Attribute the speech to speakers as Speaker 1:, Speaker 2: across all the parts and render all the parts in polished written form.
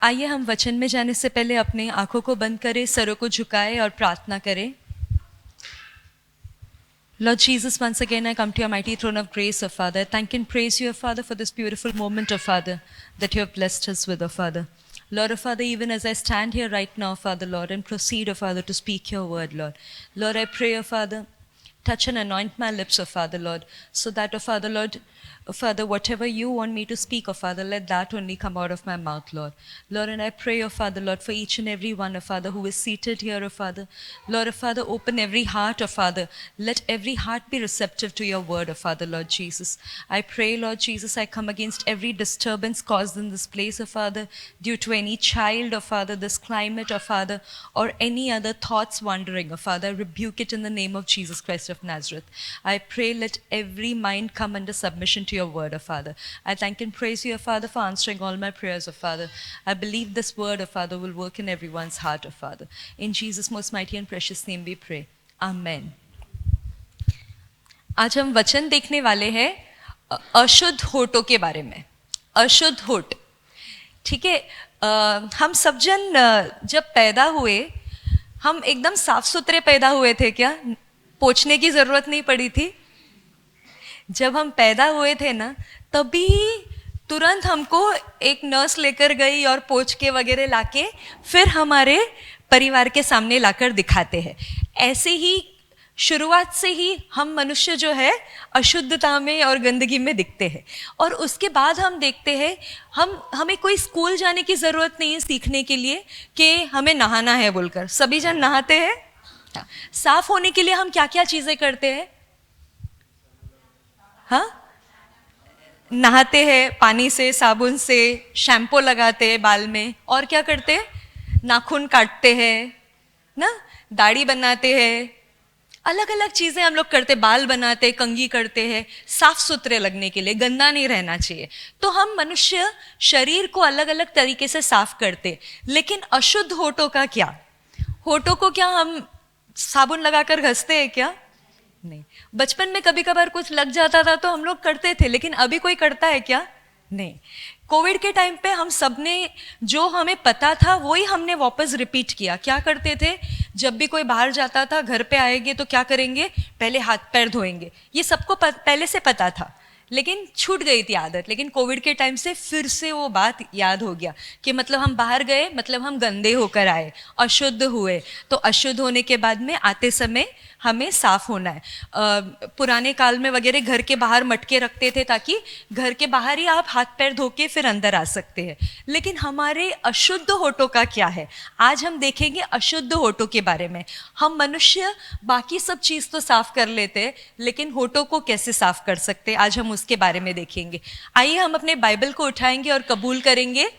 Speaker 1: आइए हम वचन में जाने से पहले अपने आंखों को बंद करें, सरों को झुकाएं और प्रार्थना करें। Lord Jesus, once again I come to your mighty throne of grace, O Father. Thank and praise you, O Father, for this beautiful moment, O Father, that you have blessed us with, O Father. Lord, O Father, even as I stand here right now, Father, Lord, and proceed, O Father, to speak your word, Lord. Lord, I pray, O Father, touch and anoint my lips, O Father, Lord, so that, O Father, Lord, O Father, whatever you want me to speak, O Father, let that only come out of my mouth, Lord. Lord, and I pray, O Father, Lord, for each and every one, O Father, who is seated here, O Father. Lord, O Father, open every heart, O Father. Let every heart be receptive to your word, O Father, Lord Jesus. I pray, Lord Jesus, I come against every disturbance caused in this place, O Father, due to any child, O Father, this climate, O Father, or any other thoughts wandering, O Father. I rebuke it in the name of Jesus Christ of Nazareth. I pray, let every mind come under submission to your word, O Father. I thank and praise you, O Father, for answering all my prayers, O Father. I believe this word, O Father, will work in everyone's heart, O Father. In Jesus' most mighty and precious name we pray. Amen. आज हम वचन देखने वाले हैं अशुद्ध होठों के बारे में। अशुद्ध होठ, ठीक है। हम सब जन जब पैदा हुए, हम एकदम साफ सुथरे पैदा हुए थे क्या? पोंछने की जरूरत नहीं पड़ी थी। जब हम पैदा हुए थे ना, तभी तुरंत हमको एक नर्स लेकर गई और पोंछ के वगैरह लाके फिर हमारे परिवार के सामने लाकर दिखाते हैं। ऐसे ही शुरुआत से ही हम मनुष्य जो है अशुद्धता में और गंदगी में दिखते हैं। और उसके बाद हम देखते हैं हमें कोई स्कूल जाने की ज़रूरत नहीं है सीखने के लिए कि हमें नहाना है बोलकर। सभी जन नहाते हैं। साफ होने के लिए हम क्या क्या चीज़ें करते हैं? हाँ, नहाते हैं पानी से, साबुन से, शैम्पू लगाते हैं बाल में, और क्या करते हैं? नाखून काटते हैं ना, दाढ़ी बनाते हैं, अलग अलग चीज़ें हम लोग करते, बाल बनाते, कंघी करते हैं साफ सुथरे लगने के लिए, गंदा नहीं रहना चाहिए। तो हम मनुष्य शरीर को अलग अलग तरीके से साफ करते। लेकिन अशुद्ध होठों का क्या? होठों को क्या हम साबुन लगाकर घसते हैं क्या? नहीं। बचपन में कभी कभार कुछ लग जाता था तो हम लोग करते थे, लेकिन अभी कोई करता है क्या? नहीं। कोविड के टाइम पे हम सब ने जो हमें पता था वही हमने वापस रिपीट किया। क्या करते थे? जब भी कोई बाहर जाता था, घर पे आएंगे तो क्या करेंगे? पहले हाथ पैर धोएंगे। ये सबको पहले से पता था, लेकिन छूट गई थी आदत। लेकिन कोविड के टाइम से फिर से वो बात याद हो गया कि मतलब हम बाहर गए, मतलब हम गंदे होकर आए, अशुद्ध हुए। तो अशुद्ध होने के बाद में आते समय हमें साफ होना है। पुराने काल में वगैरह घर के बाहर मटके रखते थे ताकि घर के बाहर ही आप हाथ पैर धो के फिर अंदर आ सकते हैं। लेकिन हमारे अशुद्ध होठों का क्या है? आज हम देखेंगे अशुद्ध होठों के बारे में। हम मनुष्य बाकी सब चीज़ तो साफ कर लेते हैं, लेकिन होठों को कैसे साफ कर सकते हैं, आज हम उसके बारे में देखेंगे। आइए हम अपने बाइबल को उठाएंगे और कबूल करेंगे,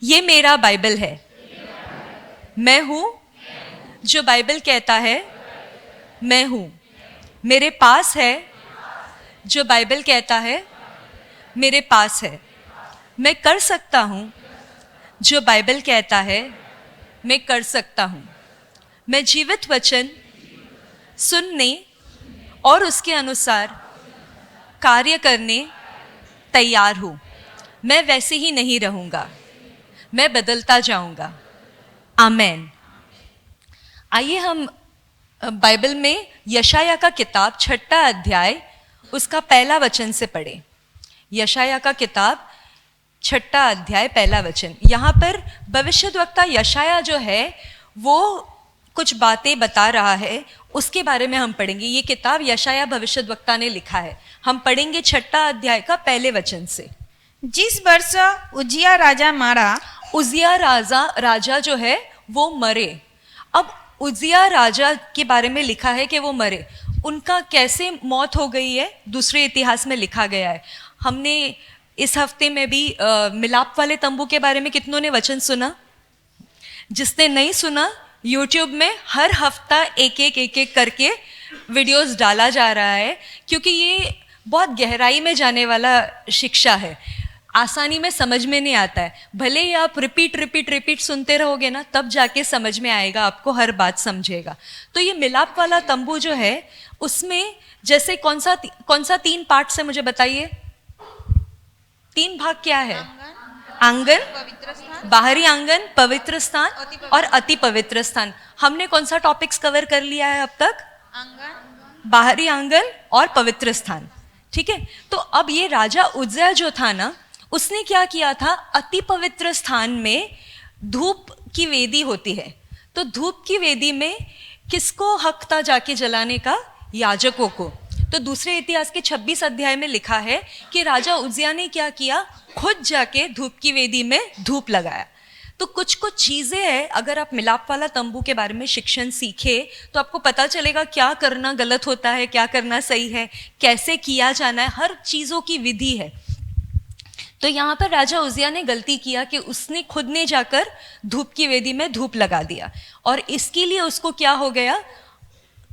Speaker 1: ये मेरा बाइबल है। मैं हूँ जो बाइबल कहता है मैं हूँ। मेरे पास है जो बाइबल कहता है मेरे पास है। मैं कर सकता हूँ जो बाइबल कहता है मैं कर सकता हूँ। मैं जीवित वचन सुनने और उसके अनुसार कार्य करने तैयार हूँ। मैं वैसे ही नहीं रहूँगा, मैं बदलता जाऊँगा। आमेन। आइए हम बाइबल में यशाया का किताब 6 अध्याय उसका पहला वचन से पढ़ें। यशाया का किताब 6 अध्याय पहला वचन। यहाँ पर भविष्यद्वक्ता यशाया जो है वो कुछ बातें बता रहा है, उसके बारे में हम पढ़ेंगे। ये किताब यशाया भविष्यद्वक्ता ने लिखा है। हम पढ़ेंगे 6 अध्याय का पहले वचन से।
Speaker 2: जिस वर्ष उजिया राजा मारा,
Speaker 1: उजिया राजा जो है वो मरे। अब उजिया राजा के बारे में लिखा है कि वो मरे। उनका कैसे मौत हो गई है दूसरे इतिहास में लिखा गया है। हमने इस हफ्ते में भी मिलाप वाले तंबू के बारे में कितनों ने वचन सुना? जिसने नहीं सुना, यूट्यूब में हर हफ्ता एक एक करके वीडियोस डाला जा रहा है, क्योंकि ये बहुत गहराई में जाने वाला शिक्षा है। आसानी में समझ में नहीं आता है। भले ही आप रिपीट सुनते रहोगे ना, तब जाके समझ में आएगा, आपको हर बात समझेगा। तो ये मिलाप वाला तंबू जो है, उसमें जैसे कौन सा 3 पार्ट से मुझे बताइए, 3 भाग क्या है? आंगन,
Speaker 2: पवित्र स्थान,
Speaker 1: बाहरी आंगन, पवित्र स्थान और अति पवित्र स्थान। हमने कौन सा टॉपिक्स कवर कर लिया है अब तक?
Speaker 2: आंगन,
Speaker 1: बाहरी आंगन और पवित्र स्थान, ठीक है। तो अब ये राजा उज्जया जो था ना, उसने क्या किया था, अति पवित्र स्थान में धूप की वेदी होती है। तो धूप की वेदी में किसको हक था जाके जलाने का? याजकों को। तो दूसरे इतिहास के 26 अध्याय में लिखा है कि राजा उज्जया ने क्या किया, खुद जाके धूप की वेदी में धूप लगाया। तो कुछ चीज़ें हैं, अगर आप मिलाप वाला तंबू के बारे में शिक्षण सीखे तो आपको पता चलेगा क्या करना गलत होता है, क्या करना सही है, कैसे किया जाना है, हर चीज़ों की विधि है। तो यहाँ पर राजा उज्जया ने गलती किया कि उसने खुद ने जाकर धूप की वेदी में धूप लगा दिया, और इसके लिए उसको क्या हो गया,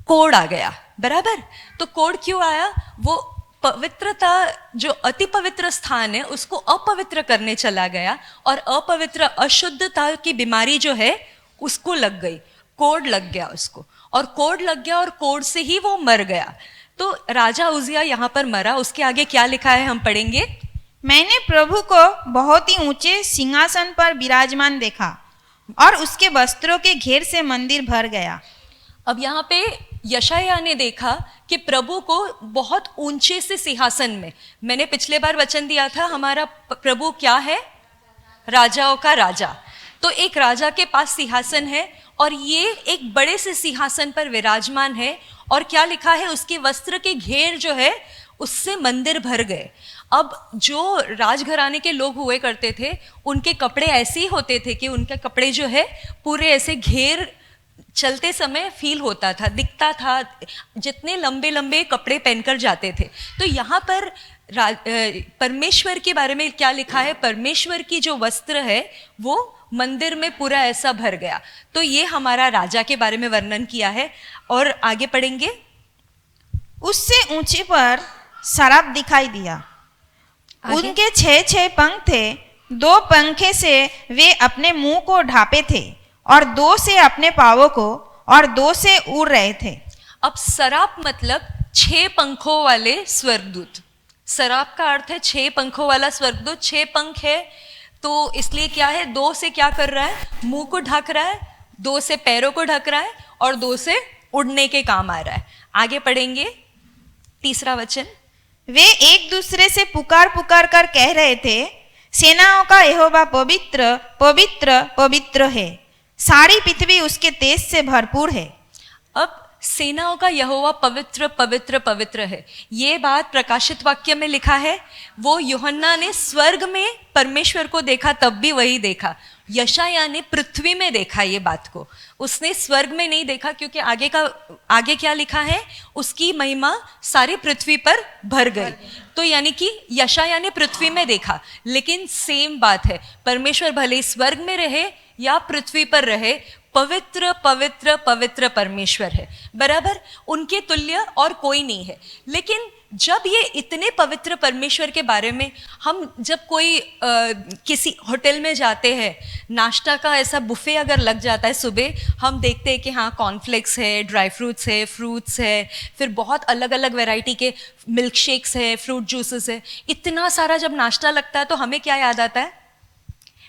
Speaker 1: कोढ़ आ गया, बराबर। तो कोढ़ क्यों आया? वो पवित्रता, जो अति पवित्र स्थान है, उसको अपवित्र करने चला गया, और अपवित्र अशुद्धता की बीमारी जो है उसको लग गई, कोढ़ लग गया उसको, और कोढ़ लग गया और कोढ़ से ही वो मर गया। तो राजा उज्जया यहाँ पर मरा। उसके आगे क्या लिखा है हम पढ़ेंगे।
Speaker 2: मैंने प्रभु को बहुत ही ऊंचे सिंहासन पर विराजमान देखा और उसके वस्त्रों के घेर से मंदिर भर गया।
Speaker 1: अब यहाँ पे यशायाह ने देखा कि प्रभु को बहुत ऊंचे से सिंहासन में, मैंने पिछले बार वचन दिया था, हमारा प्रभु क्या है, राजाओं का राजा। तो एक राजा के पास सिंहासन है और ये एक बड़े से सिंहासन पर विराजमान है, और क्या लिखा है, उसके वस्त्र के घेर जो है उससे मंदिर भर गए। अब जो राजघराने के लोग हुए करते थे, उनके कपड़े ऐसे ही होते थे कि उनके कपड़े जो है पूरे ऐसे घेर चलते समय फील होता था, दिखता था, जितने लंबे लंबे कपड़े पहनकर जाते थे। तो यहाँ पर परमेश्वर के बारे में क्या लिखा है, परमेश्वर की जो वस्त्र है वो मंदिर में पूरा ऐसा भर गया। तो ये हमारा राजा के बारे में वर्णन किया है। और आगे पढ़ेंगे।
Speaker 2: उससे ऊंचे पर शराब दिखाई दिया, उनके 6 पंख थे, 2 पंखे से वे अपने मुंह को ढांपे थे और 2 से अपने पांवों को, और 2 से उड़ रहे थे।
Speaker 1: अब सराप मतलब 6 पंखों वाले स्वर्गदूत। सराप का अर्थ है 6 पंखों वाला स्वर्गदूत। 6 पंख है तो इसलिए क्या है, 2 से क्या कर रहा है, मुंह को ढक रहा है, 2 से पैरों को ढक रहा है, और 2 से उड़ने के काम आ रहा है। आगे पढ़ेंगे 3रा वचन।
Speaker 2: वे एक दूसरे से पुकार पुकार कर कह रहे थे, सेनाओं का यहोवा पवित्र पवित्र पवित्र है, सारी पृथ्वी उसके तेज से भरपूर है।
Speaker 1: अब सेनाओं का यहोवा पवित्र पवित्र पवित्र है, ये बात प्रकाशित वाक्य में लिखा है। वो यूहन्ना ने स्वर्ग में परमेश्वर को देखा, तब भी वही देखा। यशायाह ने पृथ्वी में देखा ये बात को, उसने स्वर्ग में नहीं देखा, क्योंकि आगे क्या लिखा है, उसकी महिमा सारी पृथ्वी पर भर गई। तो यानी कि यशायाह ने पृथ्वी में देखा, लेकिन सेम बात है, परमेश्वर भले स्वर्ग में रहे या पृथ्वी पर रहे, पवित्र पवित्र पवित्र परमेश्वर है, बराबर, उनके तुल्य और कोई नहीं है। लेकिन जब ये इतने पवित्र परमेश्वर के बारे में हम जब कोई किसी होटल में जाते हैं, नाश्ता का ऐसा बुफे अगर लग जाता है सुबह, हम देखते हैं कि हाँ कॉर्नफ्लेक्स है, ड्राई फ्रूट्स है, फ्रूट्स है, फिर बहुत अलग अलग वैरायटी के मिल्क शेक्स है, फ्रूट जूसेस है, इतना सारा जब नाश्ता लगता है तो हमें क्या याद आता है,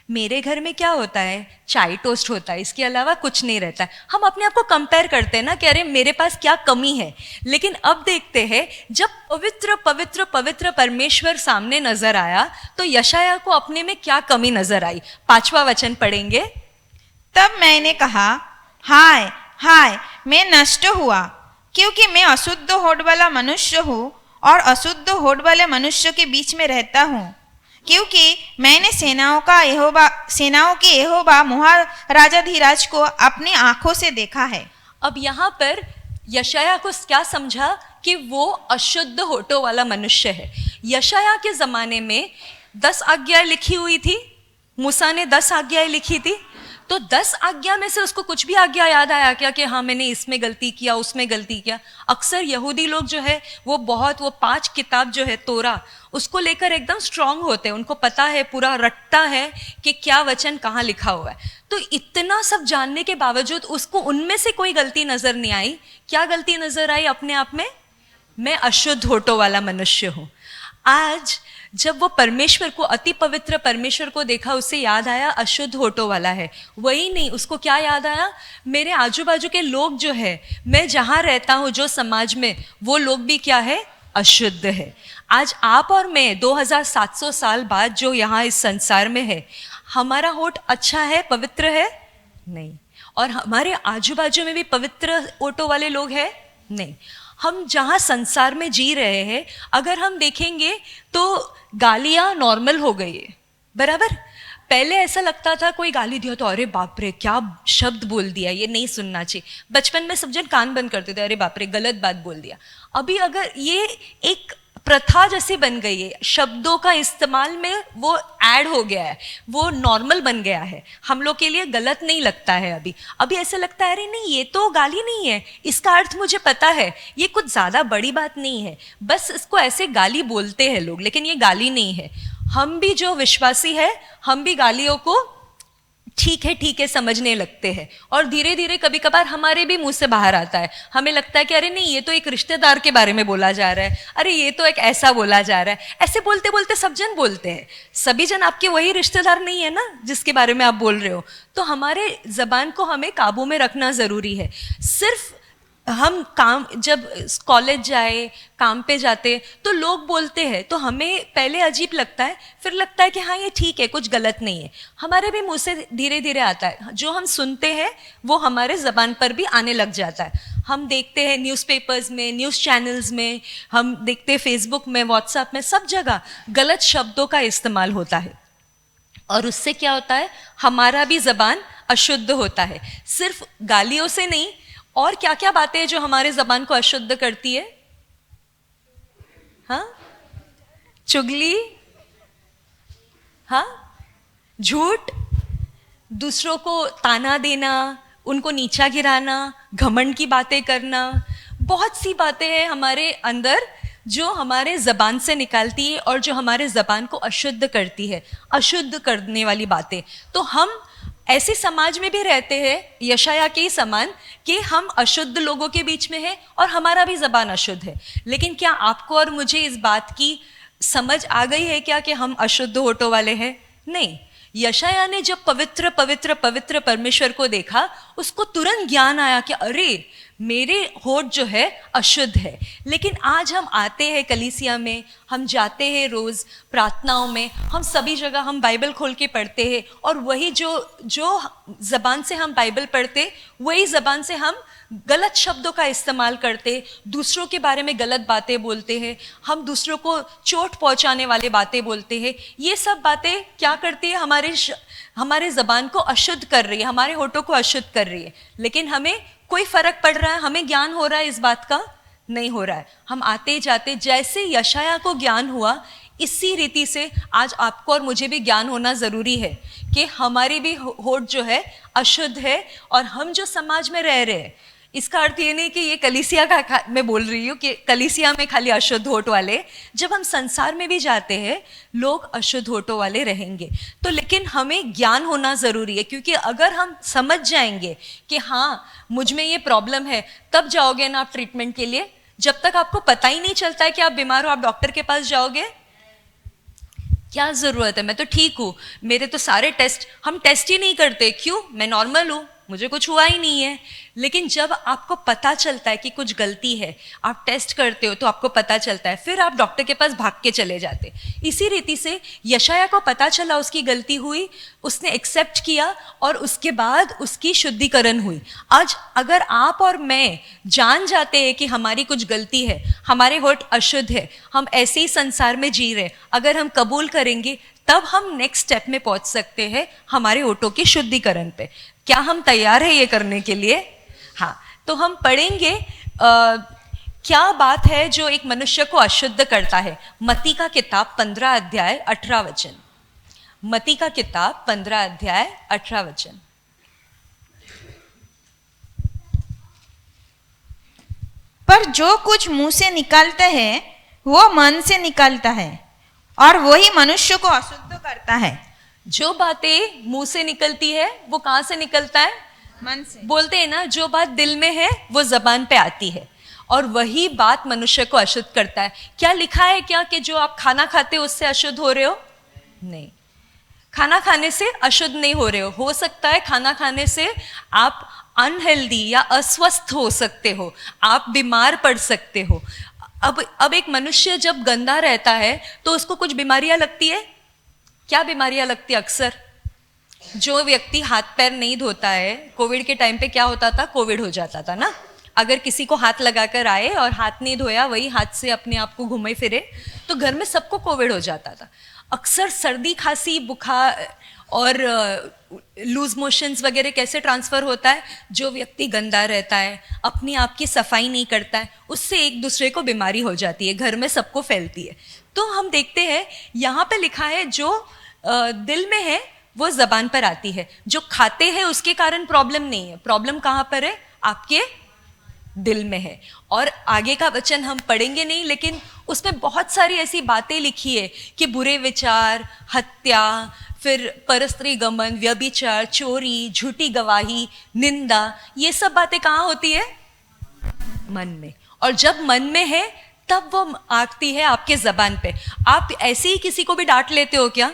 Speaker 1: मेरे घर में क्या होता है, चाय टोस्ट होता है, इसके अलावा कुछ नहीं रहता है। हम अपने आप को कंपेयर करते हैं ना कि अरे मेरे पास क्या कमी है। लेकिन अब देखते हैं जब पवित्र पवित्र पवित्र परमेश्वर सामने नजर आया तो यशायाह को अपने में क्या कमी नजर आई। 5वां वचन पढ़ेंगे।
Speaker 2: तब मैंने कहा, हाय हाय, मैं नष्ट हुआ, क्योंकि मैं अशुद्ध होठ वाला मनुष्य हूँ और अशुद्ध होठ वाले मनुष्य के बीच में रहता हूँ, क्योंकि मैंने सेनाओं के यहोवा महाराजाधिराज को अपनी आंखों से देखा है। अब
Speaker 1: यहाँ पर यशायाह को क्या समझा कि वो अशुद्ध होठों वाला मनुष्य है। यशायाह के जमाने में 10 आज्ञाएं लिखी हुई थी, मूसा ने 10 आज्ञाएं लिखी थी। तो 10 आज्ञा में से उसको कुछ भी आज्ञा याद आया क्या कि हाँ मैंने इसमें गलती किया, उसमें गलती किया? अक्सर यहूदी लोग जो है वो 5 किताब जो है तोरा, उसको लेकर एकदम स्ट्रांग होते हैं, उनको पता है, पूरा रट्टा है कि क्या वचन कहाँ लिखा हुआ है। तो इतना सब जानने के बावजूद उसको उनमें से कोई गलती नजर नहीं आई। क्या गलती नजर आई अपने आप में? मैं अशुद्ध होठों वाला मनुष्य हूँ। आज जब वो परमेश्वर को, अति पवित्र परमेश्वर को देखा, उसे याद आया अशुद्ध होठों वाला है। वही नहीं, उसको क्या याद आया? मेरे आजू बाजू के लोग जो है, मैं जहाँ रहता हूँ, जो समाज में, वो लोग भी क्या है? अशुद्ध है। आज आप और मैं 2700 साल बाद जो यहाँ इस संसार में है, हमारा होठ अच्छा है, पवित्र है? नहीं। और हमारे आजू बाजू में भी पवित्र होठों वाले लोग हैं? नहीं। हम जहाँ संसार में जी रहे हैं, अगर हम देखेंगे तो गालियाँ नॉर्मल हो गई है, बराबर? पहले ऐसा लगता था कोई गाली दिया तो अरे बाप रे क्या शब्द बोल दिया, ये नहीं सुनना चाहिए। बचपन में सब जन कान बंद करते थे, अरे बाप रे गलत बात बोल दिया। अभी अगर ये एक प्रथा जैसी बन गई है, शब्दों का इस्तेमाल में वो ऐड हो गया है, वो नॉर्मल बन गया है, हम लोग के लिए गलत नहीं लगता है। अभी ऐसा लगता है अरे नहीं ये तो गाली नहीं है, इसका अर्थ मुझे पता है, ये कुछ ज़्यादा बड़ी बात नहीं है, बस इसको ऐसे गाली बोलते हैं लोग, लेकिन ये गाली नहीं है। हम भी जो विश्वासी है, हम भी गालियों को ठीक है समझने लगते हैं, और धीरे धीरे कभी कभार हमारे भी मुंह से बाहर आता है। हमें लगता है कि अरे नहीं ये तो एक रिश्तेदार के बारे में बोला जा रहा है, अरे ये तो एक ऐसा बोला जा रहा है। ऐसे बोलते बोलते सब जन बोलते हैं। सभी जन आपके वही रिश्तेदार नहीं है ना जिसके बारे में आप बोल रहे हो। तो हमारे जबान को हमें काबू में रखना ज़रूरी है। सिर्फ हम काम, जब कॉलेज जाए, काम पे जाते तो लोग बोलते हैं तो हमें पहले अजीब लगता है, फिर लगता है कि हाँ ये ठीक है, कुछ गलत नहीं है। हमारे भी मुंह से धीरे धीरे आता है, जो हम सुनते हैं वो हमारे ज़बान पर भी आने लग जाता है। हम देखते हैं न्यूज़पेपर्स में, न्यूज़ चैनल्स में, हम देखते हैं फेसबुक में, व्हाट्सएप में, सब जगह गलत शब्दों का इस्तेमाल होता है। और उससे क्या होता है? हमारा भी ज़बान अशुद्ध होता है। सिर्फ गालियों से नहीं, और क्या क्या बातें हैं जो हमारे जबान को अशुद्ध करती है? हाँ, चुगली, हाँ, झूठ, दूसरों को ताना देना, उनको नीचा गिराना, घमंड की बातें करना, बहुत सी बातें हैं हमारे अंदर जो हमारे ज़बान से निकालती है और जो हमारे ज़बान को अशुद्ध करती है, अशुद्ध करने वाली बातें। तो हम ऐसे समाज में भी रहते हैं, यशाया के ही समान, कि हम अशुद्ध लोगों के बीच में हैं और हमारा भी ज़बान अशुद्ध है। लेकिन क्या आपको और मुझे इस बात की समझ आ गई है क्या कि हम अशुद्ध होठों वाले हैं? नहीं। यशाया ने जब पवित्र पवित्र पवित्र परमेश्वर को देखा, उसको तुरंत ज्ञान आया कि अरे मेरे होठ जो है अशुद्ध है। लेकिन आज हम आते हैं कलीसिया में, हम जाते हैं रोज़ प्रार्थनाओं में, हम सभी जगह हम बाइबल खोल के पढ़ते हैं, और वही जो ज़बान से हम बाइबल पढ़ते, वही ज़बान से हम गलत शब्दों का इस्तेमाल करते, दूसरों के बारे में गलत बातें बोलते हैं, हम दूसरों को चोट पहुंचाने वाले बातें बोलते हैं। ये सब बातें क्या करती है? हमारे ज़बान को अशुद्ध कर रही है, हमारे होठों को अशुद्ध कर रही है। लेकिन हमें कोई फर्क पड़ रहा है? हमें ज्ञान हो रहा है इस बात का? नहीं हो रहा है। हम आते जाते, जैसे यशाया को ज्ञान हुआ, इसी रीति से आज आपको और मुझे भी ज्ञान होना ज़रूरी है कि हमारी भी होठ जो है अशुद्ध है, और हम जो समाज में रह रहे हैं, इसका अर्थ ये नहीं कि ये कलीसिया का मैं बोल रही हूँ कि कलीसिया में खाली अशुद्ध होठ वाले, जब हम संसार में भी जाते हैं लोग अशुद्ध होठों वाले रहेंगे। तो लेकिन हमें ज्ञान होना ज़रूरी है, क्योंकि अगर हम समझ जाएंगे कि हाँ मुझ में ये प्रॉब्लम है, तब जाओगे ना आप ट्रीटमेंट के लिए। जब तक आपको पता ही नहीं चलता है कि आप बीमार हो, आप डॉक्टर के पास जाओगे? क्या ज़रूरत है, मैं तो ठीक हूँ, मेरे तो सारे टेस्ट, हम टेस्ट ही नहीं करते। क्यों? मैं नॉर्मल हूँ, मुझे कुछ हुआ ही नहीं है। लेकिन जब आपको पता चलता है कि कुछ गलती है, आप टेस्ट करते हो तो आपको पता चलता है, फिर आप डॉक्टर के पास भाग के चले जाते। इसी रीति से यशाया को पता चला उसकी गलती हुई, उसने एक्सेप्ट किया, और उसके बाद उसकी शुद्धिकरण हुई। आज अगर आप और मैं जान जाते हैं कि हमारी कुछ गलती है, हमारे होठ अशुद्ध है, हम ऐसे ही संसार में जी रहे, अगर हम कबूल करेंगे, तब हम नेक्स्ट स्टेप में पहुंच सकते हैं, हमारे होठों के शुद्धिकरण पे। क्या हम तैयार है ये करने के लिए? हाँ, तो हम पढ़ेंगे क्या बात है जो एक मनुष्य को अशुद्ध करता है। मत्ती का किताब 15 अध्याय 18 वचन। मत्ती का किताब 15 अध्याय 18 वचन।
Speaker 2: पर जो कुछ मुंह से निकालता है वो मन से निकालता है और वही मनुष्य को अशुद्ध करता है।
Speaker 1: जो बातें मुंह से निकलती है वो कहाँ से निकलता है?
Speaker 2: मन से।
Speaker 1: बोलते हैं ना, जो बात दिल में है वो जबान पे आती है और वही बात मनुष्य को अशुद्ध करता है। क्या लिखा है क्या कि जो आप खाना खाते हो उससे अशुद्ध हो रहे हो? नहीं, खाना खाने से अशुद्ध नहीं हो रहे हो सकता है खाना खाने से आप अनहेल्दी या अस्वस्थ हो सकते हो, आप बीमार पड़ सकते हो। अब एक मनुष्य जब गंदा रहता है तो उसको कुछ बीमारियां लगती है। क्या बीमारियां लगती है? अक्सर जो व्यक्ति हाथ पैर नहीं धोता है, कोविड के टाइम पे क्या होता था, कोविड हो जाता था ना। अगर किसी को हाथ लगाकर आए और हाथ नहीं धोया, वही हाथ से अपने आप को घूमे फिरे, तो घर में सबको कोविड हो जाता था। अक्सर सर्दी खांसी बुखार और लूज मोशंस वगैरह कैसे ट्रांसफ़र होता है? जो व्यक्ति गंदा रहता है, अपनी आप की सफाई नहीं करता है, उससे एक दूसरे को बीमारी हो जाती है, घर में सबको फैलती है। तो हम देखते हैं यहाँ पे लिखा है जो दिल में है वो जबान पर आती है। जो खाते हैं उसके कारण प्रॉब्लम नहीं है, प्रॉब्लम कहाँ पर है? आपके दिल में है। और आगे का वचन हम पढ़ेंगे नहीं, लेकिन उसमें बहुत सारी ऐसी बातें लिखी है कि बुरे विचार, हत्या, फिर परस्त्री गमन, व्यभिचार, चोरी, झूठी गवाही, निंदा, ये सब बातें कहाँ होती है? मन में। और जब मन में है तब वो आती है आपके जबान पे। आप ऐसे ही किसी को भी डांट लेते हो क्या?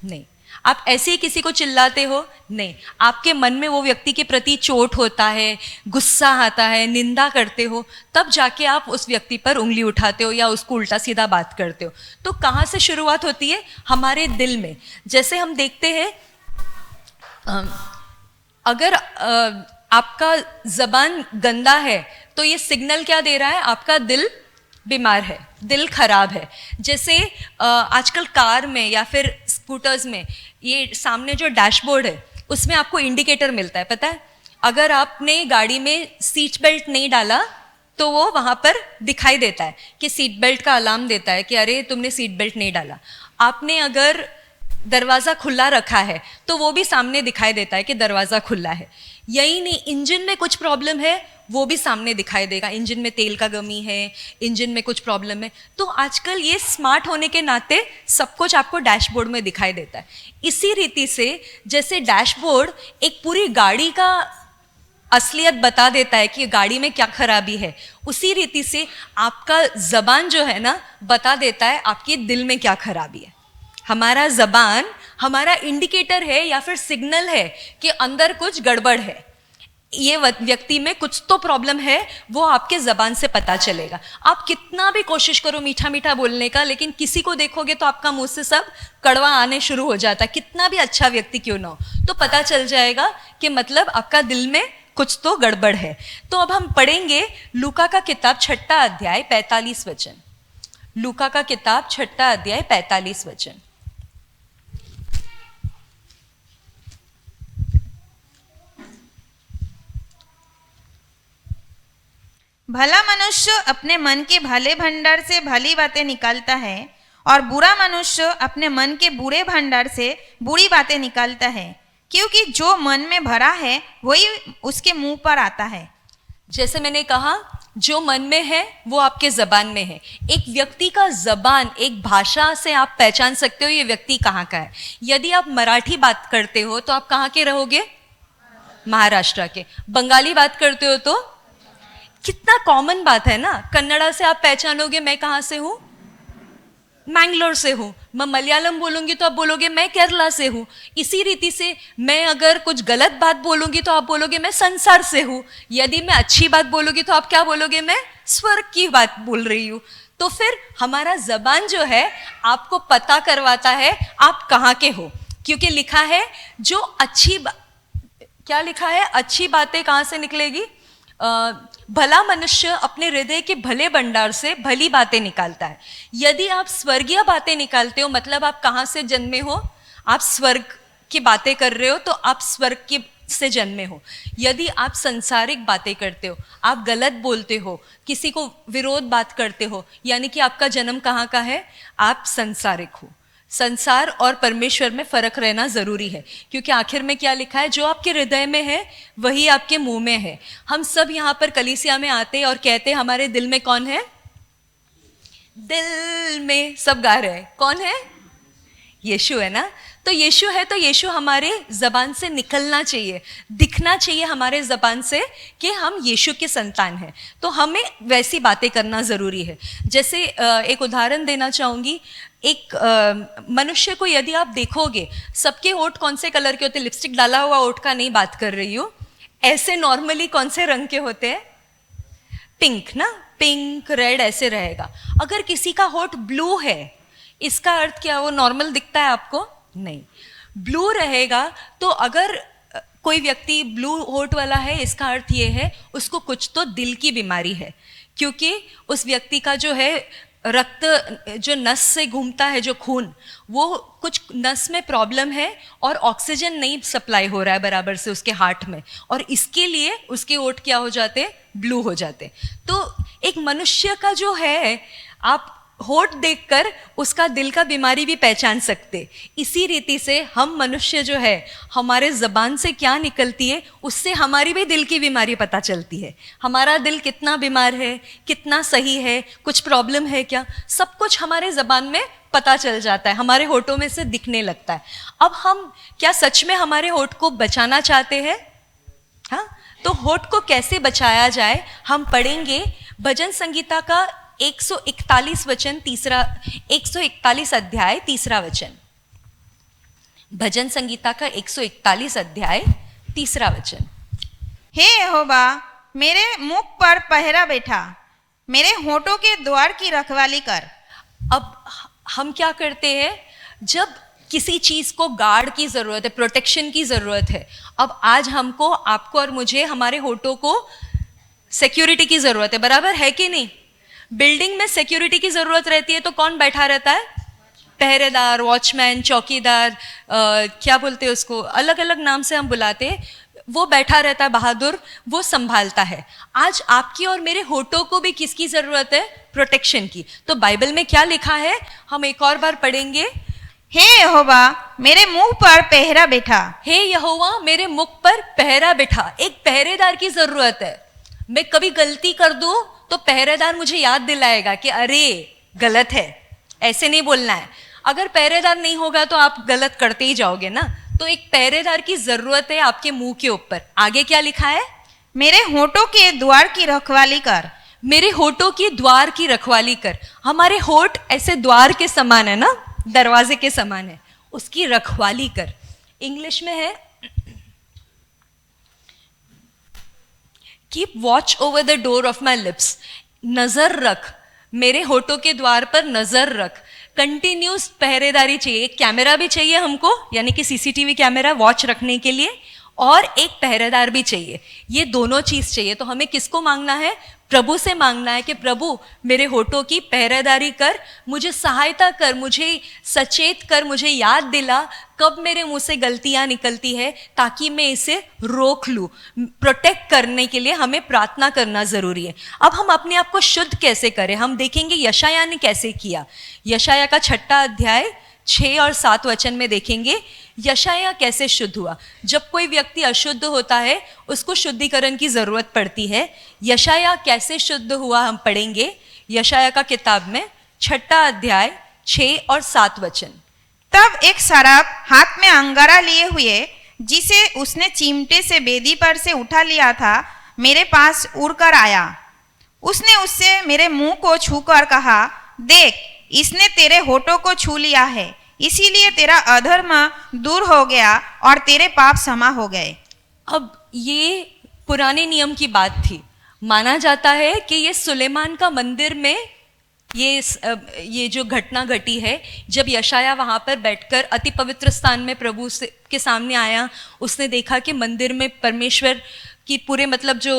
Speaker 1: नहीं। आप ऐसे ही किसी को चिल्लाते हो? नहीं। आपके मन में वो व्यक्ति के प्रति चोट होता है, गुस्सा आता है, निंदा करते हो, तब जाके आप उस व्यक्ति पर उंगली उठाते हो या उसको उल्टा सीधा बात करते हो। तो कहाँ से शुरुआत होती है? हमारे दिल में। जैसे हम देखते हैं, अगर आपका जबान गंदा है तो ये सिग्नल क्या दे रहा है? आपका दिल बीमार है, दिल खराब है। जैसे आजकल कार में या फिर स्कूटर्स में ये सामने जो डैशबोर्ड है उसमें आपको इंडिकेटर मिलता है, पता है? अगर आपने गाड़ी में सीट बेल्ट नहीं डाला तो वो वहाँ पर दिखाई देता है कि सीट बेल्ट का अलार्म देता है कि अरे तुमने सीट बेल्ट नहीं डाला। आपने अगर दरवाज़ा खुला रखा है तो वो भी सामने दिखाई देता है कि दरवाज़ा खुला है। यही नहीं, इंजन में कुछ प्रॉब्लम है वो भी सामने दिखाई देगा, इंजन में तेल का कमी है, इंजन में कुछ प्रॉब्लम है। तो आजकल ये स्मार्ट होने के नाते सब कुछ आपको डैशबोर्ड में दिखाई देता है। इसी रीति से जैसे डैशबोर्ड एक पूरी गाड़ी का असलियत बता देता है कि गाड़ी में क्या खराबी है, उसी रीति से आपका जबान जो है ना बता देता है आपके दिल में क्या खराबी है। हमारा जबान हमारा इंडिकेटर है या फिर सिग्नल है कि अंदर कुछ गड़बड़ है, ये व्यक्ति में कुछ तो प्रॉब्लम है, वो आपके जबान से पता चलेगा। आप कितना भी कोशिश करो मीठा मीठा बोलने का, लेकिन किसी को देखोगे तो आपका मुंह से सब कड़वा आने शुरू हो जाता है, कितना भी अच्छा व्यक्ति क्यों ना हो, तो पता चल जाएगा कि मतलब आपका दिल में कुछ तो गड़बड़ है। तो अब हम पढ़ेंगे लूका का किताब 6 अध्याय 45 वचन। लूका का किताब 6 अध्याय 45 वचन।
Speaker 2: भला मनुष्य अपने मन के भले भंडार से भली बातें निकालता है और बुरा मनुष्य अपने मन के बुरे भंडार से बुरी बातें निकालता है, क्योंकि जो मन में भरा है वही उसके मुंह पर आता है।
Speaker 1: जैसे मैंने कहा, जो मन में है वो आपके जबान में है। एक व्यक्ति का जबान, एक भाषा से आप पहचान सकते हो ये व्यक्ति कहाँ का है। यदि आप मराठी बात करते हो तो आप कहाँ के रहोगे? महाराष्ट्र के। बंगाली बात करते हो तो कितना कॉमन बात है ना। कन्नड़ा से आप पहचानोगे मैं कहाँ से हूँ, मैंगलोर से हूँ। मैं मलयालम बोलूंगी तो आप बोलोगे मैं केरला से हूँ। इसी रीति से मैं अगर कुछ गलत बात बोलूंगी तो आप बोलोगे मैं संसार से हूँ। यदि मैं अच्छी बात बोलूंगी तो आप क्या बोलोगे? मैं स्वर्ग की बात बोल रही हूँ। तो फिर हमारा जबान जो है आपको पता करवाता है आप कहाँ के हो, क्योंकि लिखा है जो क्या लिखा है? अच्छी बातें कहाँ से निकलेगी? भला मनुष्य अपने हृदय के भले भंडार से भली बातें निकालता है। यदि आप स्वर्गीय बातें निकालते हो, मतलब आप कहाँ से जन्मे हो? आप स्वर्ग की बातें कर रहे हो तो आप स्वर्ग के से जन्मे हो। यदि आप संसारिक बातें करते हो, आप गलत बोलते हो, किसी को विरोध बात करते हो, यानी कि आपका जन्म कहाँ का है? आप संसारिक हो। संसार और परमेश्वर में फर्क रहना जरूरी है, क्योंकि आखिर में क्या लिखा है, जो आपके हृदय में है वही आपके मुंह में है। हम सब यहाँ पर कलीसिया में आते हैं और कहते हैं हमारे दिल में कौन है, दिल में सब गा रहे हैं, कौन है, यीशु है ना। तो यीशु है, तो यीशु हमारे जबान से निकलना चाहिए, दिखना चाहिए हमारे जबान से कि हम यीशु के संतान हैं। तो हमें वैसी बातें करना ज़रूरी है। जैसे एक उदाहरण देना चाहूँगी, एक मनुष्य को यदि आप देखोगे, सबके होठ कौन से कलर के होते हैं, लिपस्टिक डाला हुआ होठ का नहीं बात कर रही हूँ, ऐसे नॉर्मली कौन से रंग के होते हैं, पिंक ना, पिंक रेड ऐसे रहेगा। अगर किसी का होठ ब्लू है, इसका अर्थ क्या, वो नॉर्मल दिखता है आपको, नहीं, ब्लू रहेगा। तो अगर कोई व्यक्ति ब्लू होठ वाला है, इसका अर्थ ये है उसको कुछ तो दिल की बीमारी है, क्योंकि उस व्यक्ति का जो है रक्त जो नस से घूमता है, जो खून, वो कुछ नस में प्रॉब्लम है और ऑक्सीजन नहीं सप्लाई हो रहा है बराबर से उसके हार्ट में, और इसके लिए उसके होठ क्या हो जाते, ब्लू हो जाते। तो एक मनुष्य का जो है, आप होठ देखकर उसका दिल का बीमारी भी पहचान सकते। इसी रीति से हम मनुष्य जो है, हमारे ज़बान से क्या निकलती है उससे हमारी भी दिल की बीमारी पता चलती है। हमारा दिल कितना बीमार है, कितना सही है, कुछ प्रॉब्लम है क्या, सब कुछ हमारे ज़बान में पता चल जाता है, हमारे होठों में से दिखने लगता है। अब हम क्या सच में हमारे होठ को बचाना चाहते हैं? हाँ, तो होठ को कैसे बचाया जाए हम पढ़ेंगे भजन संगीता का 141 वचन, 141 अध्याय 3 वचन। भजन संगीता का 141 अध्याय 3 वचन।
Speaker 2: हे यहोवा, मेरे मुख पर पहरा बैठा, मेरे होठों के द्वार की रखवाली कर।
Speaker 1: अब हम क्या करते हैं, जब किसी चीज को गार्ड की जरूरत है, प्रोटेक्शन की जरूरत है, अब आज हमको, आपको और मुझे हमारे होठों को सिक्योरिटी की जरूरत है, बराबर है कि नहीं? बिल्डिंग में सिक्योरिटी की जरूरत रहती है तो कौन बैठा रहता है? पहरेदार, वॉचमैन, चौकीदार, क्या बोलते हैं उसको, अलग अलग नाम से हम बुलाते हैं, वो बैठा रहता है, बहादुर, वो संभालता है। आज आपकी और मेरे होठों को भी किसकी जरूरत है? प्रोटेक्शन की। तो बाइबल में क्या लिखा है, हम एक और बार पढ़ेंगे।
Speaker 2: हे यहोवा, मेरे मुंह पर पहरा बैठा।
Speaker 1: हे यहोवा, मेरे मुख पर पहरा बैठा। एक पहरेदार की जरूरत है। मैं कभी गलती कर दूं तो पहरेदार मुझे याद दिलाएगा कि अरे गलत है, ऐसे नहीं बोलना है। अगर पहरेदार नहीं होगा तो आप गलत करते ही जाओगे ना। तो एक पहरेदार की जरूरत है आपके मुंह के ऊपर। आगे क्या लिखा है?
Speaker 2: मेरे होठों के द्वार की रखवाली कर।
Speaker 1: मेरे होठों की द्वार की रखवाली कर। हमारे होठ ऐसे द्वार के समान है ना, दरवाजे के समान है, उसकी रखवाली कर। इंग्लिश में है keep watch over the door of my lips. नजर रख, मेरे होठों के द्वार पर नजर रख। कंटिन्यूस पहरेदारी चाहिए, एक कैमरा भी चाहिए हमको, यानी कि सीसीटीवी कैमरा वॉच रखने के लिए, और एक पहरेदार भी चाहिए। ये दोनों चीज चाहिए। तो हमें किसको मांगना है? प्रभु से मांगना है कि प्रभु मेरे होठों की पहरेदारी कर, मुझे सहायता कर, मुझे सचेत कर, मुझे याद दिला कब मेरे मुंह से गलतियां निकलती है, ताकि मैं इसे रोक लूं। प्रोटेक्ट करने के लिए हमें प्रार्थना करना जरूरी है। अब हम अपने आप को शुद्ध कैसे करें, हम देखेंगे यशायाह ने कैसे किया। यशायाह का 6 अध्याय 6 और 7 वचन में देखेंगे यशायाह कैसे शुद्ध हुआ। जब कोई व्यक्ति अशुद्ध होता है उसको शुद्धिकरण की जरूरत पड़ती है। यशायाह कैसे शुद्ध हुआ हम पढ़ेंगे यशायाह का किताब में 6 अध्याय 6 और 7 वचन।
Speaker 2: तब एक सराप हाथ में अंगारा लिए हुए, जिसे उसने चिमटे से बेदी पर से उठा लिया था, मेरे पास उड़कर आया। उसने उससे मेरे मुंह को छूकर कहा, देख, इसने तेरे होठों को छू लिया है, इसीलिए तेरा अधर्म दूर हो गया और तेरे पाप क्षमा हो गए।
Speaker 1: अब ये पुराने नियम की बात थी। माना जाता है कि ये सुलेमान का मंदिर में ये जो घटना घटी है, जब यशायाह वहाँ पर बैठकर अति पवित्र स्थान में प्रभु के सामने आया, उसने देखा कि मंदिर में परमेश्वर की पूरे मतलब जो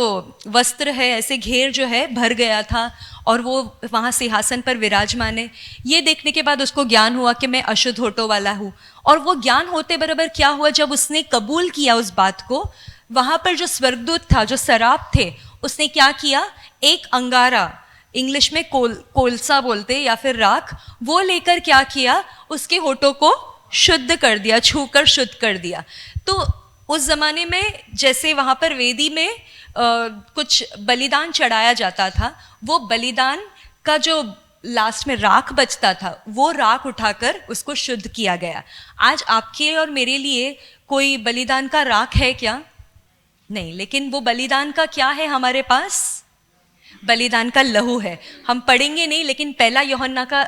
Speaker 1: वस्त्र है ऐसे घेर जो है भर गया था, और वो वहाँ सिंहासन पर विराजमान है। ये देखने के बाद उसको ज्ञान हुआ कि मैं अशुद्ध होठों वाला हूँ। और वो ज्ञान होते बराबर क्या हुआ, जब उसने कबूल किया उस बात को, वहाँ पर जो स्वर्गदूत था, जो सराप थे, उसने क्या किया, एक अंगारा इंग्लिश में कोलसा बोलते या फिर राख, वो लेकर क्या किया, उसके होठों को शुद्ध कर दिया, छूकर शुद्ध कर दिया। तो उस जमाने में जैसे वहाँ पर वेदी में कुछ बलिदान चढ़ाया जाता था, वो बलिदान का जो लास्ट में राख बचता था, वो राख उठाकर उसको शुद्ध किया गया। आज आपके और मेरे लिए कोई बलिदान का राख है क्या? नहीं, लेकिन वो बलिदान का क्या है हमारे पास? बलिदान का लहू है। हम पढ़ेंगे नहीं, लेकिन पहला यूहन्ना का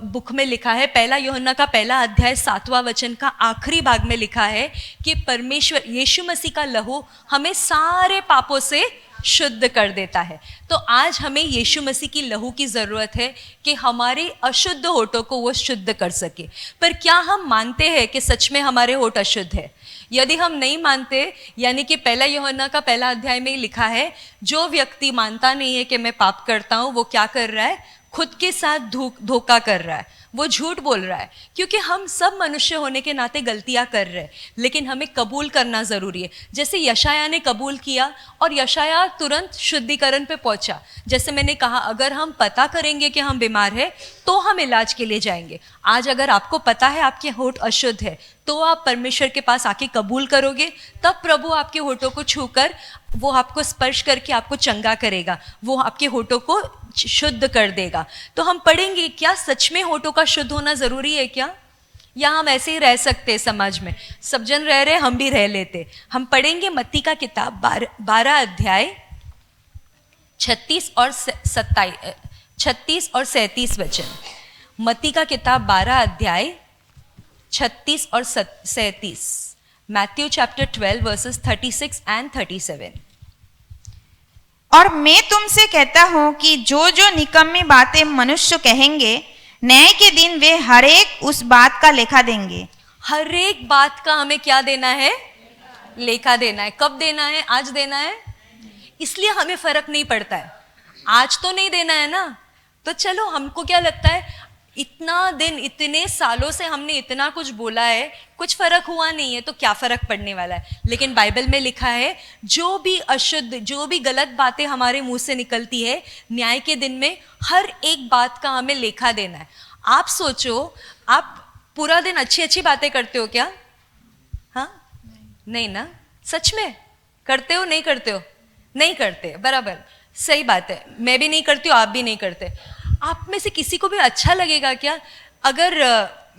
Speaker 1: बुक में लिखा है, पहला यूहन्ना का पहला अध्याय 7वां वचन का आखिरी भाग में लिखा है कि परमेश्वर यीशु मसीह का लहू हमें सारे पापों से शुद्ध कर देता है। तो आज हमें यीशु मसीह की लहू की ज़रूरत है कि हमारे अशुद्ध होठों को वो शुद्ध कर सके। पर क्या हम मानते हैं कि सच में हमारे होठ अशुद्ध है? यदि हम नहीं मानते, यानी कि पहला यूहन्ना का पहला अध्याय में लिखा है, जो व्यक्ति मानता नहीं है कि मैं पाप करता हूँ, वो क्या कर रहा है? खुद के साथ धोखा कर रहा है, वो झूठ बोल रहा है। क्योंकि हम सब मनुष्य होने के नाते गलतियां कर रहे हैं, लेकिन हमें कबूल करना ज़रूरी है। जैसे यशाया ने कबूल किया और यशाया तुरंत शुद्धिकरण पे पहुंचा। जैसे मैंने कहा, अगर हम पता करेंगे कि हम बीमार हैं तो हम इलाज के लिए जाएंगे। आज अगर आपको पता है आपके होठ अशुद्ध है, तो आप परमेश्वर के पास आके कबूल करोगे, तब प्रभु आपके होठों को छूकर, वो आपको स्पर्श करके आपको चंगा करेगा, वो आपके होठों को शुद्ध कर देगा। तो हम पढ़ेंगे, क्या सच में होठों का शुद्ध होना जरूरी है क्या, या हम ऐसे ही रह सकते हैं? समाज में सब जन रह रहे, हम भी रह लेते। हम पढ़ेंगे मत्ती का किताब 12 अध्याय 36 और 37 वचन। मत्ती का किताब 12 अध्याय 36 और 37। Matthew chapter 12 versus 36 and 37।
Speaker 2: और मैं तुमसे कहता हूं कि जो जो निकम्मी बातें मनुष्य कहेंगे, न्याय के दिन वे हर एक उस बात का लेखा देंगे।
Speaker 1: हर एक बात का हमें क्या देना है? लेखा देना है। कब देना है? आज देना है। इसलिए हमें फर्क नहीं पड़ता है। आज तो नहीं देना है ना, तो चलो, हमको क्या लगता है, इतना दिन, इतने सालों से हमने इतना कुछ बोला है, कुछ फर्क हुआ नहीं है, तो क्या फर्क पड़ने वाला है? लेकिन बाइबल में लिखा है, जो भी अशुद्ध, जो भी गलत बातें हमारे मुंह से निकलती है, न्याय के दिन में हर एक बात का हमें लेखा देना है। आप सोचो, आप पूरा दिन अच्छी अच्छी बातें करते हो क्या? हाँ, नहीं ना? सच में करते हो? नहीं करते हो? नहीं करते, बराबर, सही बात है। मैं भी नहीं करती हूँ, आप भी नहीं करते। आप में से किसी को भी अच्छा लगेगा क्या अगर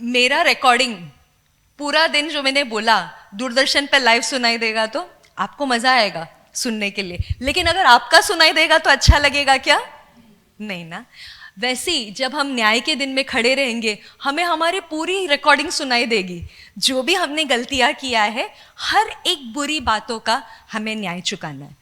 Speaker 1: मेरा रिकॉर्डिंग पूरा दिन जो मैंने बोला दूरदर्शन पर लाइव सुनाई देगा? तो आपको मजा आएगा सुनने के लिए, लेकिन अगर आपका सुनाई देगा तो अच्छा लगेगा क्या? नहीं ना? वैसे ही जब हम न्याय के दिन में खड़े रहेंगे, हमें हमारी पूरी रिकॉर्डिंग सुनाई देगी। जो भी हमने गलतियां किया है, हर एक बुरी बातों का हमें न्याय चुकाना है।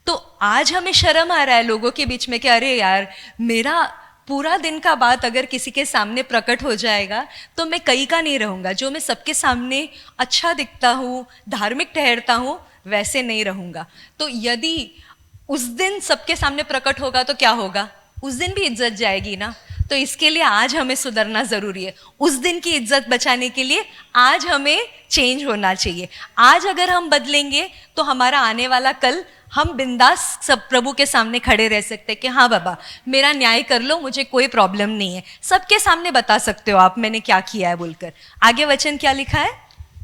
Speaker 1: तो आज हमें शर्म आ रहा है लोगों के बीच में कि अरे यार, मेरा पूरा दिन का बात अगर किसी के सामने प्रकट हो जाएगा तो मैं कहीं का नहीं रहूँगा। जो मैं सबके सामने अच्छा दिखता हूँ, धार्मिक ठहरता हूँ, वैसे नहीं रहूँगा। तो यदि उस दिन सबके सामने प्रकट होगा तो क्या होगा? उस दिन भी इज्जत जाएगी ना। तो इसके लिए आज हमें सुधरना ज़रूरी है। उस दिन की इज्जत बचाने के लिए आज हमें चेंज होना चाहिए। आज अगर हम बदलेंगे तो हमारा आने वाला कल हम बिंदास सब प्रभु के सामने खड़े रह सकते हैं कि हाँ बाबा, मेरा न्याय कर लो, मुझे कोई प्रॉब्लम नहीं है। सबके सामने बता सकते हो आप मैंने क्या किया है बोलकर। आगे वचन क्या लिखा है?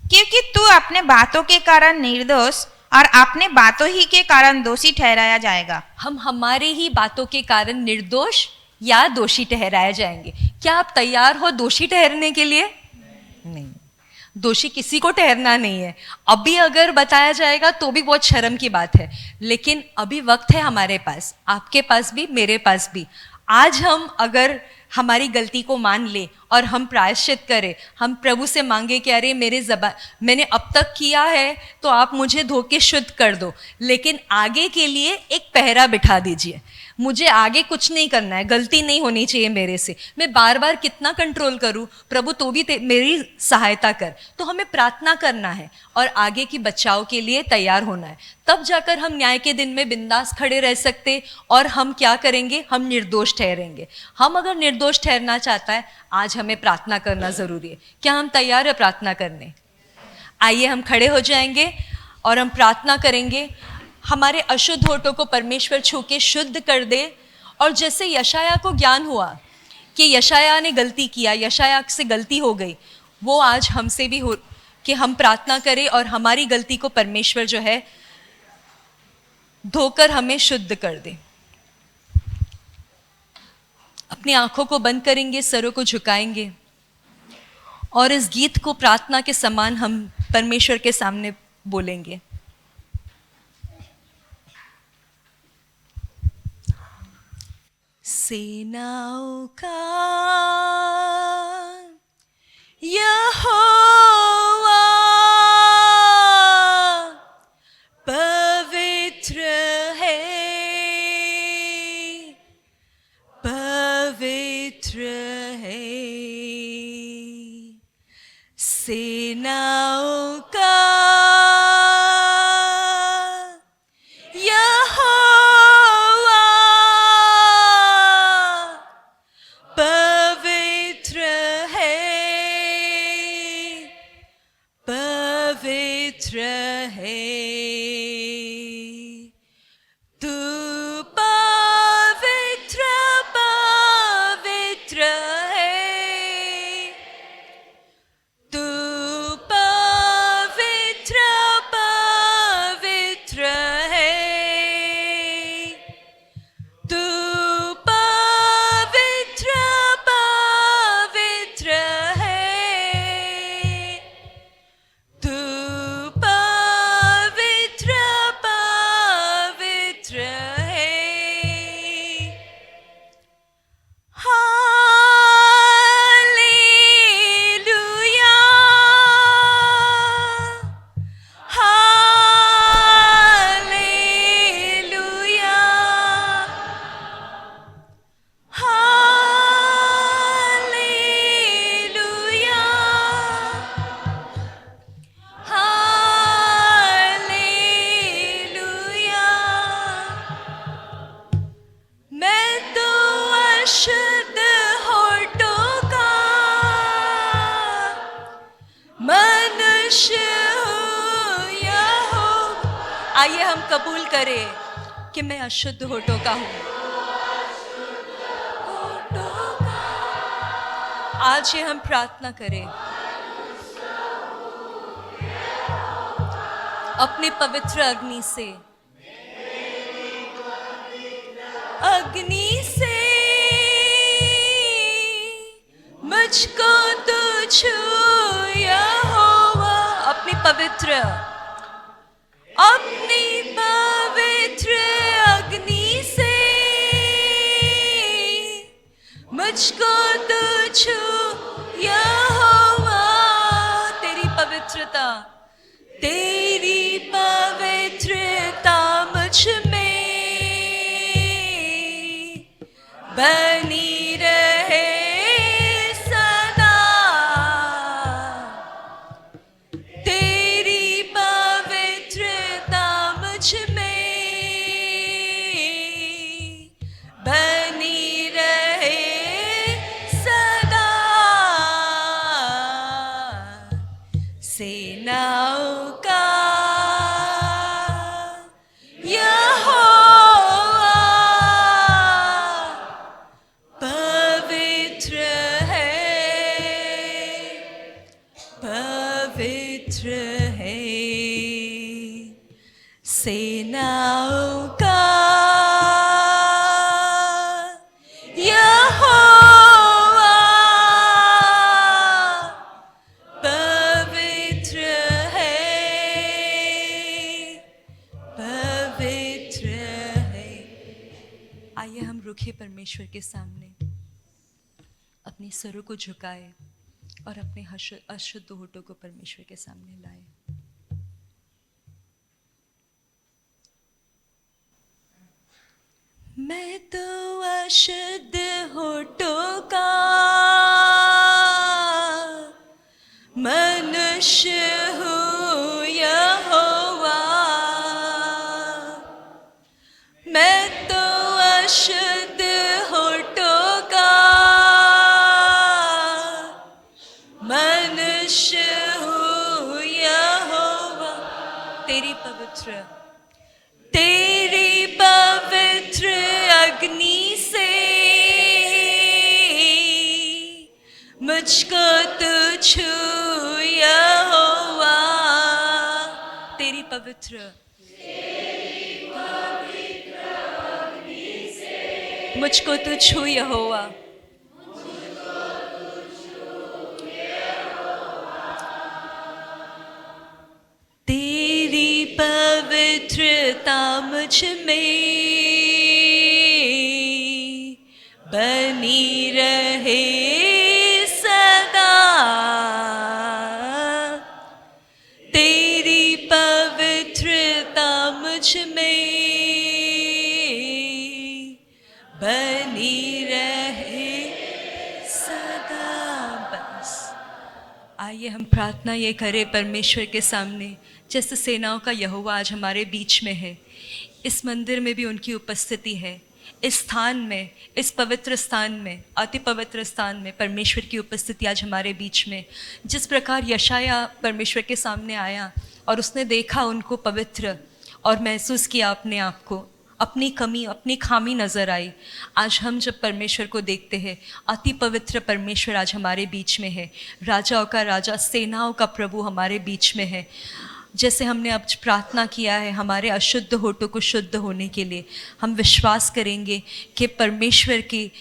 Speaker 2: क्योंकि तू अपने बातों के कारण निर्दोष और अपने बातों ही के कारण दोषी ठहराया जाएगा।
Speaker 1: हम हमारे ही बातों के कारण निर्दोष या दोषी ठहराए जाएंगे। क्या आप तैयार हो दोषी ठहरने के लिए? नहीं, दोषी किसी को ठहरना नहीं है। अभी अगर बताया जाएगा तो भी बहुत शर्म की बात है, लेकिन अभी वक्त है हमारे पास, आपके पास भी, मेरे पास भी। आज हम अगर हमारी गलती को मान ले और हम प्रायश्चित करें, हम प्रभु से मांगे कि अरे मैंने अब तक किया है तो आप मुझे धो के शुद्ध कर दो, लेकिन आगे के लिए एक पहरा बिठा दीजिए। मुझे आगे कुछ नहीं करना है, गलती नहीं होनी चाहिए मेरे से। मैं बार बार कितना कंट्रोल करूं, प्रभु तो भी मेरी सहायता कर। तो हमें प्रार्थना करना है और आगे की बचाव के लिए तैयार होना है। तब जाकर हम न्याय के दिन में बिंदास खड़े रह सकते और हम क्या करेंगे? हम निर्दोष ठहरेंगे। हम अगर निर्दोष ठहरना चाहता है, आज हमें प्रार्थना करना जरूरी है। क्या हम तैयार है प्रार्थना करने? आइए हम खड़े हो जाएंगे और हम प्रार्थना करेंगे। हमारे अशुद्ध होठों को परमेश्वर छू के शुद्ध कर दे और जैसे यशाया को ज्ञान हुआ कि यशाया ने गलती किया, यशाया से गलती हो गई, वो आज हमसे भी हो कि हम प्रार्थना करें और हमारी गलती को परमेश्वर जो है धोकर हमें शुद्ध कर दे। अपनी आंखों को बंद करेंगे, सरों को झुकाएंगे और इस गीत को प्रार्थना के समान हम परमेश्वर के सामने बोलेंगे। सेनाओं का यहोवा पवित्र है, पवित्र है। सेनाओं का यहोवा पवित्र है, पवित्र है। तू पवित्र पवित्र है, तू पवित्र पवित्र है, तू पवित्र पवित्र है, तू पवित्र पवित्र है। Hallelujah, hallelujah, hallelujah, hallelujah. मैं तो अशुद्ध होठों का मनुष्य हूँ यहोवा। आइए हम कबूल करें कि मैं अशुद्ध होठों का हूँ। होठों का। आज ये हम प्रार्थना करें अपनी पवित्र अग्नि से, अग्नि से मुझको तू छू यहोवा। अपनी पवित्र अग्नि से मुझको तू छू यहोवा। तेरी पवित्रता, तेरी पवित्रता मुझ में बनी रहे सदा। तेरी पवित्रता मुझ में बनी रहे सदा। सेनाओं का यहोवा पवित्र है, पवित्र है। सेनाओं का यहोवा पवित्र है, पवित्र है। आइए हम रुके परमेश्वर के सामने, अपने सरों को झुकाए और अपने अशुद्ध होठों को परमेश्वर के सामने लाए। मैं तो अशुद्ध होठों का मनुष्य हूँ यहोवा। मैं तो अशुद्ध होठों का मनुष्य हूँ यहोवा। तेरी पवित्र अग्नि मुझको तू छू यहोवा, तेरी पवित्र मुझको तू छू यहोवा, तेरी पवित्रता मुझ में बनी रहे सदा, तेरी पवित्रता मुझ में बनी रहे सदा। बस आइए हम प्रार्थना ये करें परमेश्वर के सामने, जैसे सेनाओं का यहोवा आज हमारे बीच में है। इस मंदिर में भी उनकी उपस्थिति है, इस स्थान में, इस पवित्र स्थान में, अति पवित्र स्थान में परमेश्वर की उपस्थिति आज हमारे बीच में। जिस प्रकार यशाया परमेश्वर के सामने आया और उसने देखा उनको पवित्र और महसूस किया अपने आप को, अपनी कमी, अपनी खामी नज़र आई। आज हम जब परमेश्वर को देखते हैं, अति पवित्र परमेश्वर आज हमारे बीच में है, राजाओं का राजा, सेनाओं का प्रभु हमारे बीच में है। जैसे हमने अब प्रार्थना किया है हमारे अशुद्ध होठों को शुद्ध होने के लिए, हम विश्वास करेंगे कि परमेश्वर की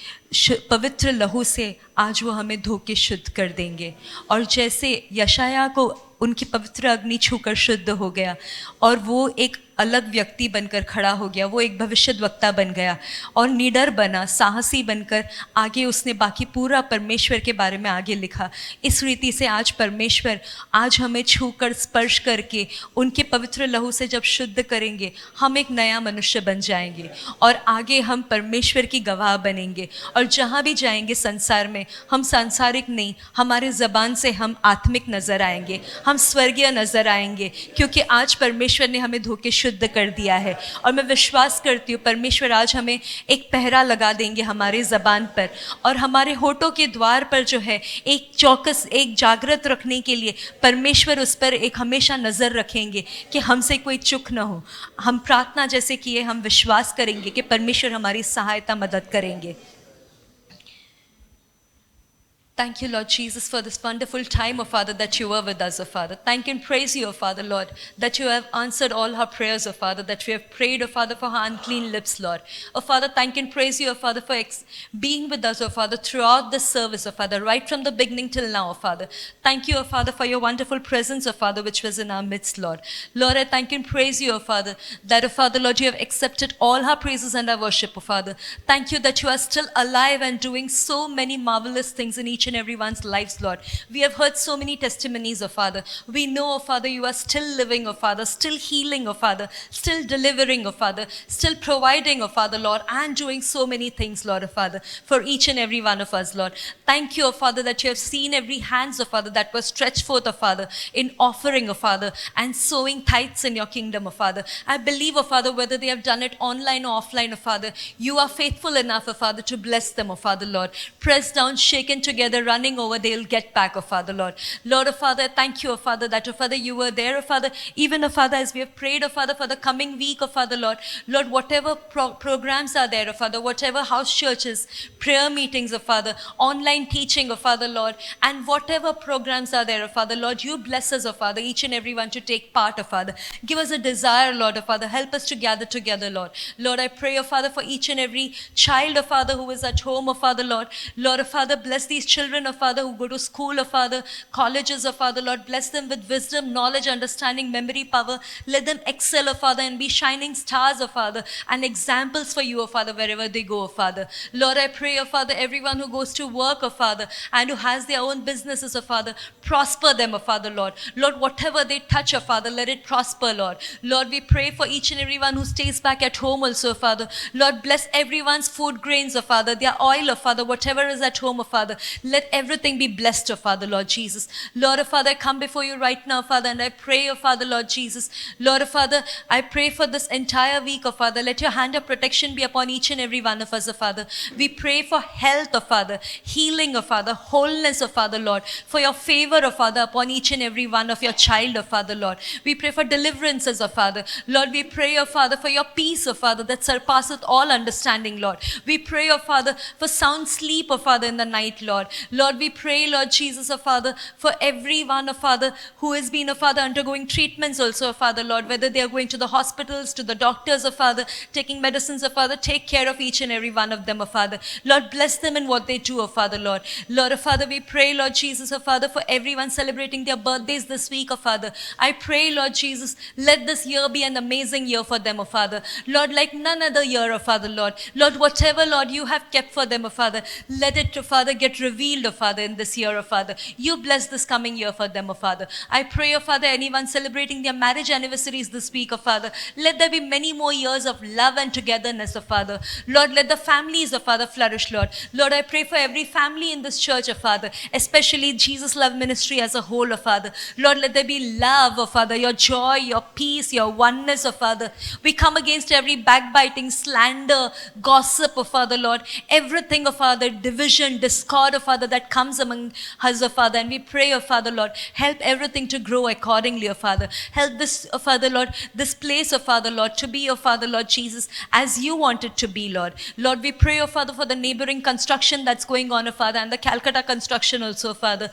Speaker 1: पवित्र लहू से आज वो हमें धो के शुद्ध कर देंगे। और जैसे यशाया को उनकी पवित्र अग्नि छूकर शुद्ध हो गया और वो एक अलग व्यक्ति बनकर खड़ा हो गया, वो एक भविष्यद्वक्ता बन गया और निडर बना, साहसी बनकर आगे उसने बाकी पूरा परमेश्वर के बारे में आगे लिखा। इस रीति से आज परमेश्वर आज हमें छूकर स्पर्श करके उनके पवित्र लहू से जब शुद्ध करेंगे, हम एक नया मनुष्य बन जाएंगे और आगे हम परमेश्वर की गवाह बनेंगे। और जहाँ भी जाएंगे संसार में, हम सांसारिक नहीं, हमारे ज़बान से हम आत्मिक नज़र आएंगे, हम स्वर्गीय नज़र आएंगे, क्योंकि आज परमेश्वर ने हमें धो के शुद्ध कर दिया है। और मैं विश्वास करती हूँ परमेश्वर आज हमें एक पहरा लगा देंगे हमारे ज़बान पर, और हमारे होठों के द्वार पर जो है एक चौकस, एक जागृत रखने के लिए परमेश्वर उस पर एक हमेशा नज़र रखेंगे कि हमसे कोई चूक न हो। हम प्रार्थना जैसे किए, हम विश्वास करेंगे कि परमेश्वर हमारी सहायता मदद करेंगे। Thank you, Lord Jesus, for this wonderful time, oh Father, that you were with us, oh Father. Thank and praise you, oh Father, Lord, that you have answered all our prayers, oh Father, that we have prayed, oh Father, for our unclean lips, Lord. Oh Father, thank and praise you, oh Father, for being with us, oh Father, throughout this service, oh Father, right from the beginning till now, oh Father. Thank you, oh Father, for your wonderful presence, oh Father, which was in our midst, Lord. Lord, I thank and praise you, oh Father, that, oh Father, Lord, you have accepted all our praises and our worship, oh Father. Thank you that you are still alive and doing so many marvelous things in each and everyone's lives, Lord. We have heard so many testimonies, oh Father. We know, oh Father, you are still living, oh Father, still healing, oh Father, still delivering, oh Father, still providing, oh Father, Lord, and doing so many things, Lord, oh Father, for each and every one of us, Lord. Thank you, oh Father, that you have seen every hands, oh Father, that was stretched forth, oh Father, in offering, oh Father, and sowing tithes in your kingdom, oh Father. I believe, oh Father, whether they have done it online or offline, oh Father, you are faithful enough, oh Father, to bless them, oh Father, Lord. Pressed down, shaken together, running over, they'll get back, oh Father, Lord. Lord, oh Father, thank you, oh Father, that, oh Father, you were there, oh Father, even, oh Father, as we have prayed, oh Father, for the coming week, oh Father, Lord. Lord, whatever programs are there, oh Father, whatever house churches, prayer meetings, oh Father, online teaching, oh Father, Lord, and whatever programs are there, oh Father, Lord, you bless us, oh Father, each and every one to take part, oh Father. Give us a desire, Lord, oh Father, help us to gather together, Lord. Lord, I pray, oh Father, for each and every child, oh Father, who is at home, oh Father, Lord. Lord, oh Father, bless these children, oh Father, who go to school, oh Father, colleges, oh Father, Lord. Bless them with wisdom, knowledge, understanding, memory, power. Let them excel, oh Father, and be shining stars, oh Father, and examples for you, oh Father, wherever they go, oh Father. Lord, I pray, oh Father, everyone who goes to work, oh Father, and who has their own businesses, oh Father, prosper them, oh Father, Lord. Lord, whatever they touch, oh Father, let it prosper, Lord. Lord, we pray for each and everyone who stays back at home also, oh Father. Lord, bless everyone's food grains, oh Father, their oil, oh Father, whatever is at home, oh Father. Let everything be blessed, oh Father, Lord Jesus. Lord, oh Father, I come before you right now, Father, and I pray, oh Father, Lord Jesus. Lord, oh Father, I pray for this entire week, oh Father. Let your hand of protection be upon each and every one of us, oh Father. We pray for health, oh Father, healing, oh Father, wholeness, oh Father, Lord, for your favor, oh Father, upon each and every one of your child, oh Father, Lord. We pray for deliverances, oh Father. Lord, we pray, oh Father, for your peace, oh Father, that surpasseth all understanding, Lord. We pray, oh Father, for sound sleep, oh Father, in the night, Lord. Lord, we pray, Lord Jesus, oh Father, for everyone, oh Father, who has been, oh Father, undergoing treatments also, oh Father, Lord, whether they are going to the hospitals, to the doctors, oh Father, taking medicines, oh Father, take care of each and every one of them, oh Father. Lord, bless them in what they do, oh Father, Lord. Lord, oh Father, we pray, Lord Jesus, oh Father, for everyone celebrating their birthdays this week, oh Father. I pray, Lord Jesus, let this year be an amazing year for them, oh Father. Lord, like none other year, oh Father, Lord. Lord, whatever, Lord, you have kept for them, oh Father, let it, oh Father, get revealed, oh Father, in this year, oh Father. You bless this coming year for them, oh Father. I pray, oh Father, anyone celebrating their marriage anniversaries this week, oh Father, let there be many more years of love and togetherness, oh Father. Lord, let the families, oh Father, flourish, Lord. Lord, I pray for every family in this church, oh Father, especially Jesus Love Ministry as a whole, oh Father. Lord, let there be love, oh Father, your joy, your peace, your oneness, oh Father. We come against every backbiting, slander, gossip, oh Father, Lord. Everything, oh Father, division, discord, oh Father, that comes among us, oh Father. And we pray, oh Father, Lord, help everything to grow accordingly, oh Father. Help this, oh Father, Lord, this place, oh Father, Lord, to be, oh Father, Lord Jesus, as you want it to be, Lord. Lord, we pray, oh Father, for the neighboring construction that's going on, oh Father, and the Calcutta construction also, oh Father.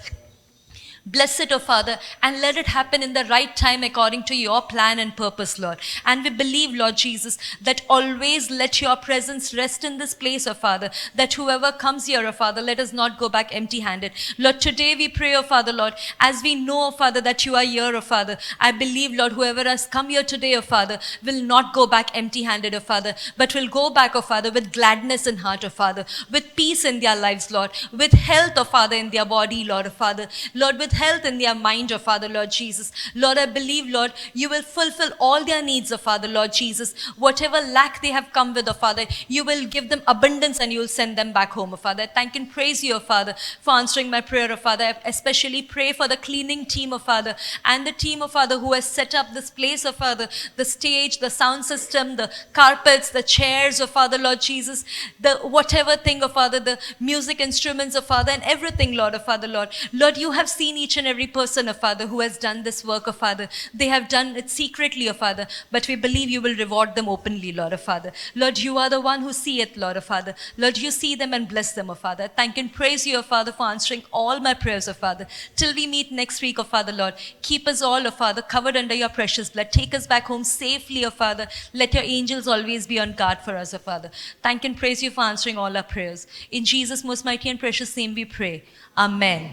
Speaker 1: Bless it, oh Father, and let it happen in the right time according to your plan and purpose, Lord. And we believe, Lord Jesus, that always let your presence rest in this place, oh Father, that whoever comes here, oh Father, let us not go back empty-handed. Lord, today we pray, oh Father, Lord, as we know, oh Father, that you are here, oh Father. I believe, Lord, whoever has come here today, oh Father, will not go back empty-handed, oh Father, but will go back, oh Father, with gladness in heart, oh Father, with peace in their lives, Lord, with health, oh Father, in their body, Lord, oh Father, Lord, with health in their mind, oh Father, Lord Jesus. Lord, I believe, Lord, you will fulfill all their needs, oh Father, Lord Jesus. Whatever lack they have come with, oh Father, you will give them abundance and you will send them back home, oh Father. I thank and praise you, oh Father, for answering my prayer, oh Father. I especially pray for the cleaning team, oh Father, and the team, oh Father, who has set up this place, oh Father, the stage, the sound system, the carpets, the chairs, oh Father, Lord Jesus, the whatever thing, oh Father, the music instruments, oh Father, and everything, Lord, oh Father, Lord. Lord, you have seen each and every person, oh Father, who has done this work, oh Father. They have done it secretly, oh Father, but we believe you will reward them openly, Lord, oh Father. Lord, you are the one who seeth, Lord, oh Father. Lord, you see them and bless them, oh Father. Thank and praise you, oh Father, for answering all my prayers, oh Father. Till we meet next week, oh Father, Lord, keep us all, oh Father, covered under your precious blood. Take us back home safely, oh Father. Let your angels always be on guard for us, oh Father. Thank and praise you for answering all our prayers. In Jesus' most mighty and precious name we pray. Amen.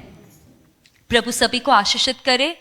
Speaker 1: प्रभु सभी को आशीषित करे